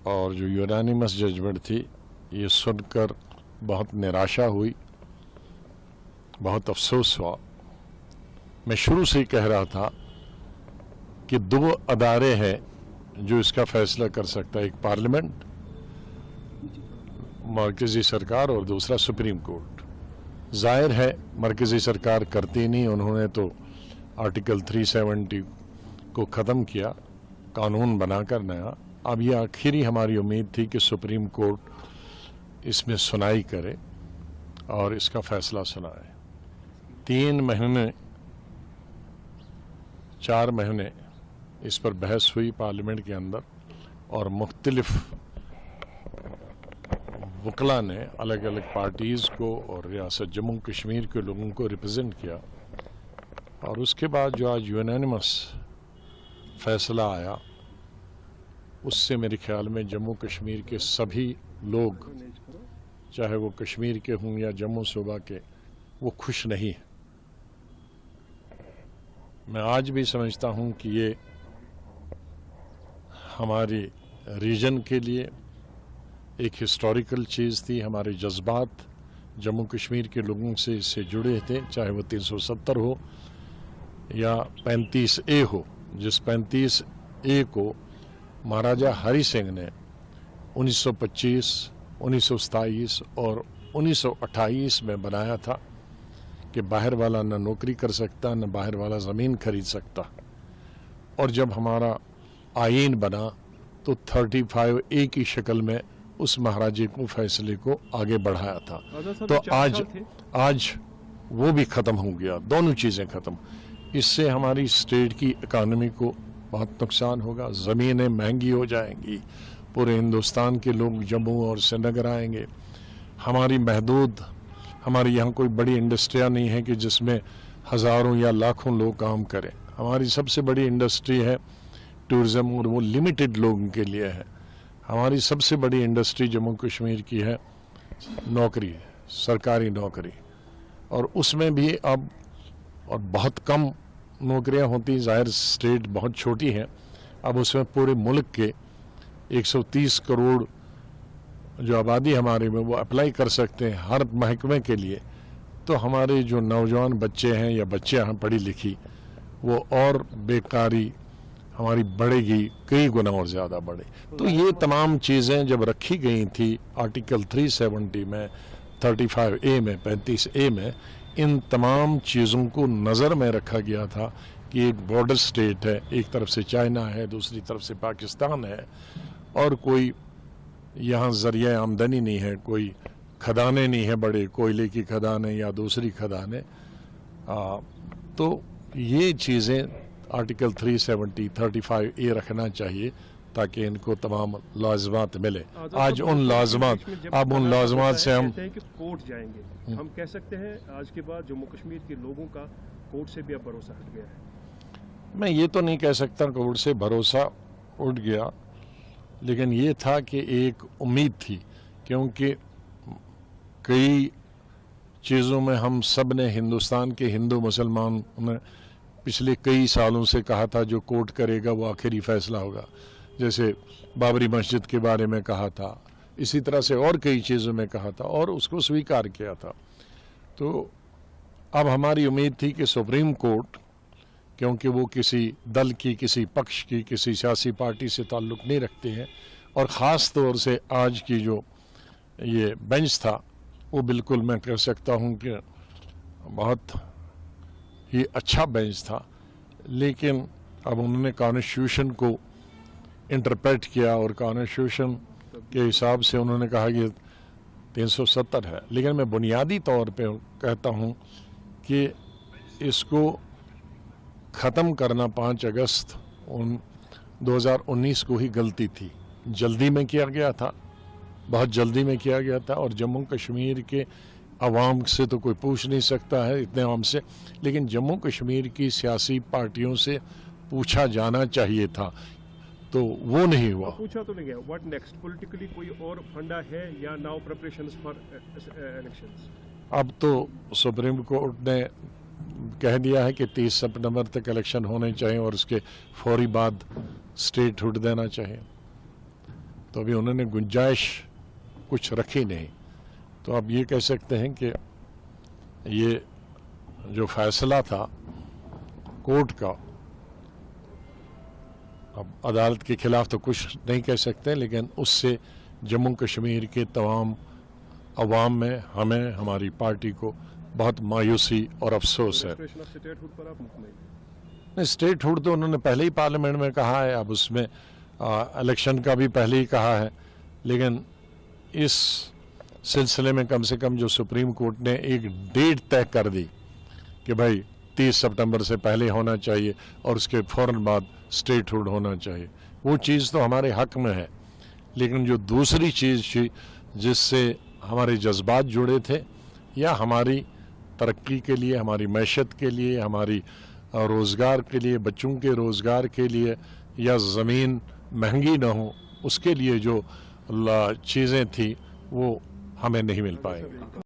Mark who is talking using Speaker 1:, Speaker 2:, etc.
Speaker 1: اور جو unanimous judgement थी ये सुनकर बहुत निराशा हुई, बहुत अफसोस हुआ। मैं शुरू से ही कह रहा था कि दो अदारे हैं जो इसका फैसला कर सकता है, एक पार्लियामेंट मरकजी सरकार और दूसरा सुप्रीम कोर्ट। जाहिर है मरकजी सरकार करती नहीं, उन्होंने तो आर्टिकल 370 को ख़त्म किया कानून बनाकर नया। अब ये आखिरी हमारी उम्मीद थी कि सुप्रीम कोर्ट इसमें सुनाई करे और इसका फैसला सुनाए। 3 महीने 4 महीने इस पर बहस हुई पार्लियामेंट के अंदर और मुख्तलिफ वकला ने अलग अलग पार्टीज़ को और रियासत जम्मू कश्मीर के लोगों को रिप्रेजेंट किया, और उसके बाद जो आज यूनानिमस फैसला आया उससे मेरे ख्याल में जम्मू कश्मीर के सभी लोग, चाहे वो कश्मीर के हों या जम्मू सूबा के, वो खुश नहीं है। मैं आज भी समझता हूँ कि ये हमारे रीजन के लिए एक हिस्टोरिकल चीज़ थी। हमारे जज्बात जम्मू कश्मीर के लोगों से इससे जुड़े थे, चाहे वो 370 हो या 35A हो, जिस 35A को महाराजा हरि सिंह ने 1925, 1927 और 1928 में बनाया था कि बाहर वाला न नौकरी कर सकता, न बाहर वाला ज़मीन खरीद सकता। और जब हमारा आईन बना तो 35A की शक्ल में उस महाराजे को फैसले को आगे बढ़ाया था। तो आज वो भी ख़त्म हो गया, दोनों चीज़ें ख़त्म। इससे हमारी स्टेट की इकानमी को बहुत नुकसान होगा, ज़मीनें महंगी हो जाएंगी, पूरे हिंदुस्तान के लोग जम्मू और श्रीनगर आएंगे। हमारी यहाँ कोई बड़ी इंडस्ट्रियाँ नहीं है कि जिसमें हज़ारों या लाखों लोग काम करें। हमारी सबसे बड़ी इंडस्ट्री है टूरिज़्म, और वो लिमिटेड लोगों के लिए है। हमारी सबसे बड़ी इंडस्ट्री जम्मू कश्मीर की है नौकरी, सरकारी नौकरी, और उसमें भी अब और बहुत कम नौकरियां होती। ज़ाहिर स्टेट बहुत छोटी है, अब उसमें पूरे मुल्क के 130 करोड़ जो आबादी हमारे में वो अप्लाई कर सकते हैं हर महकमे के लिए। तो हमारे जो नौजवान बच्चे हैं या बच्चियां हैं पढ़ी लिखी, वो और बेकारी हमारी बढ़ेगी, कई गुना और ज़्यादा बढ़े। तो ये तमाम चीज़ें जब रखी गई थी आर्टिकल 370 में, 35A में, 35A में, इन तमाम चीज़ों को नज़र में रखा गया था कि एक बॉर्डर स्टेट है, एक तरफ से चाइना है, दूसरी तरफ से पाकिस्तान है, और कोई यहाँ ज़रिया आमदनी नहीं है, कोई खदानें नहीं है, बड़े कोयले की खदानें या दूसरी खदानें। तो ये चीज़ें आर्टिकल 370, 35A रखना चाहिए ताकि इनको तमाम लाज़िमात मिले। आज उन लाज़िमात से हम
Speaker 2: कोर्ट जाएंगे, हम कह सकते हैं आज के बाद जम्मू कश्मीर के लोगों का कोर्ट से भी अब भरोसा हट गया है।
Speaker 1: मैं ये तो नहीं कह सकता कोर्ट से भरोसा उठ गया, लेकिन ये था कि एक उम्मीद थी, क्योंकि कई चीज़ों में हम सब ने, हिंदुस्तान के हिंदू मुसलमान ने पिछले कई सालों से कहा था जो कोर्ट करेगा वो आखिरी फैसला होगा। जैसे बाबरी मस्जिद के बारे में कहा था, इसी तरह से और कई चीज़ों में कहा था और उसको स्वीकार किया था। तो अब हमारी उम्मीद थी कि सुप्रीम कोर्ट, क्योंकि वो किसी दल की, किसी पक्ष की, किसी सियासी पार्टी से ताल्लुक़ नहीं रखते हैं, और ख़ास तौर से आज की जो ये बेंच था वो बिल्कुल मैं कह सकता हूँ कि बहुत ही अच्छा बेंच था। लेकिन अब उन्होंने कॉन्स्टिट्यूशन को इंटरप्रेट किया और कॉन्स्टिट्यूशन के हिसाब से उन्होंने कहा कि 370 है। लेकिन मैं बुनियादी तौर पे कहता हूँ कि इसको ख़त्म करना 5 अगस्त 2019 को ही गलती थी। जल्दी में किया गया था, बहुत जल्दी में किया गया था, और जम्मू कश्मीर के अवाम से तो कोई पूछ नहीं सकता है इतने आम से, लेकिन जम्मू कश्मीर की सियासी पार्टियों से पूछा जाना चाहिए था, तो वो नहीं हुआ।
Speaker 2: पूछा तो नहीं गया। What next? पॉलिटिकली कोई और फंडा है या नाउ प्रिपरेशंस फॉर इलेक्शंस?
Speaker 1: अब तो सुप्रीम कोर्ट ने कह दिया है कि 30 सितंबर तक इलेक्शन होने चाहिए और उसके फौरी बाद स्टेट हुड देना चाहिए। तो अभी उन्होंने गुंजाइश कुछ रखी नहीं। तो आप ये कह सकते हैं कि ये जो फैसला था कोर्ट का, अब अदालत के खिलाफ तो कुछ नहीं कह सकते, लेकिन उससे जम्मू कश्मीर के तमाम अवाम में, हमें, हमारी पार्टी को बहुत मायूसी और अफसोस है।
Speaker 2: Restoration of statehood पर आप मुतमईन हैं?
Speaker 1: नहीं, स्टेट हुड तो उन्होंने पहले ही पार्लियामेंट में कहा है, अब उसमें इलेक्शन का भी पहले ही कहा है, लेकिन इस सिलसिले में कम से कम जो सुप्रीम कोर्ट ने एक डेट तय कर दी कि भाई 30 सितंबर से पहले होना चाहिए और उसके फौरन बाद स्टेट हुड होना चाहिए, वो चीज़ तो हमारे हक में है। लेकिन जो दूसरी चीज़ थी जिससे हमारे जज्बात जुड़े थे, या हमारी तरक्की के लिए, हमारी मैशत के लिए, हमारी रोज़गार के लिए, बच्चों के रोज़गार के लिए, या ज़मीन महंगी ना हो, उसके लिए जो चीज़ें थी वो हमें नहीं मिल पाएंगी।